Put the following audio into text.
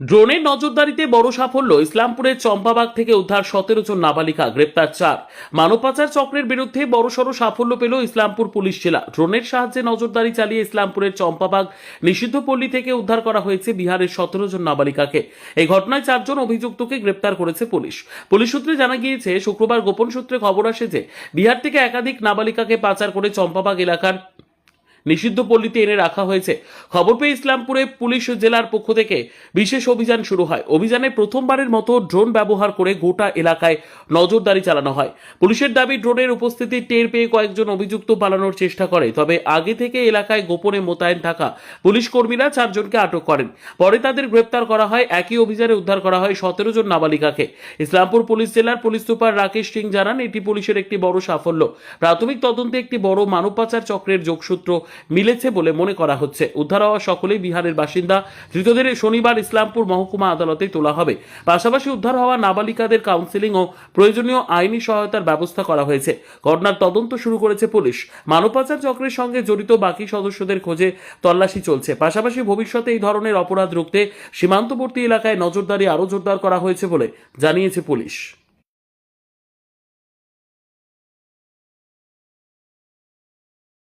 ড্রোনের নজরদারিতে বড় সাফল্য। ইসলামপুরের চম্পাবাগ থেকে উদ্ধার 17 জন নাবালিকা, গ্রেপ্তার 4। মানব পাচার চক্রের বিরুদ্ধে বড়সড় সাফল্য পেল ইসলামপুর পুলিশ জেলা। ড্রোনের সাহায্যে নজরদারি চালিয়ে ইসলামপুরের চম্পাবাগ নিষিদ্ধ পল্লী থেকে উদ্ধার করা হয়েছে বিহারের 17 জন নাবালিকাকে। এই ঘটনায় 4 জন অভিযুক্তকে গ্রেপ্তার করেছে পুলিশ। পুলিশ সূত্রে জানা গিয়েছে, শুক্রবার গোপন সূত্রে খবর আসে যে বিহার থেকে একাধিক নাবালিকাকে পাচার করে চম্পাবাগ এলাকার নিষিদ্ধ পল্লীতে এনে রাখা হয়েছে। খবর পেয়ে ইসলামপুরে পুলিশ জেলার পক্ষ থেকে বিশেষ অভিযান শুরু হয়। অভিযানে প্রথমবারের মতো ড্রোন ব্যবহার করে গোটা এলাকায় নজরদারি চালানো হয়। পুলিশের দাবি, ড্রোনের উপস্থিতি টের পেয়ে কয়েকজন অভিযুক্ত পালানোর চেষ্টা করে, তবে আগে থেকে এলাকায় গোপনে মোতায়েন থাকা পুলিশ কর্মীরা 4 জনকে আটক করেন। পরে তাদের গ্রেপ্তার করা হয়। একই অভিযানে উদ্ধার করা হয় 17 জন নাবালিকাকে। ইসলামপুর পুলিশ জেলার পুলিশ সুপার রাকেশ সিং জানান, এটি পুলিশের একটি বড় সাফল্য। প্রাথমিক তদন্তে একটি বড় মানব পাচার চক্রের যোগসূত্র মিলেছে বলে মনে করা হচ্ছে। উদ্ধার হওয়া সকলেই বিহারের বাসিন্দা। ধৃতদের শনিবার ইসলামপুর মহকুমা আদালতে তোলা হবে। পাশাপাশি উদ্ধার হওয়া নাবালিকাদের কাউন্সেলিং ও প্রয়োজনীয় আইনি সহায়তার ব্যবস্থা করা হয়েছে। ঘটনার তদন্ত শুরু করেছে পুলিশ। মানব পাচার চক্রের সঙ্গে জড়িত বাকি সদস্যদের খোঁজে তল্লাশি চলছে। পাশাপাশি ভবিষ্যতে এই ধরনের অপরাধ রুখতে সীমান্তবর্তী এলাকায় নজরদারি আরও জোরদার করা হয়েছে বলে জানিয়েছে পুলিশ।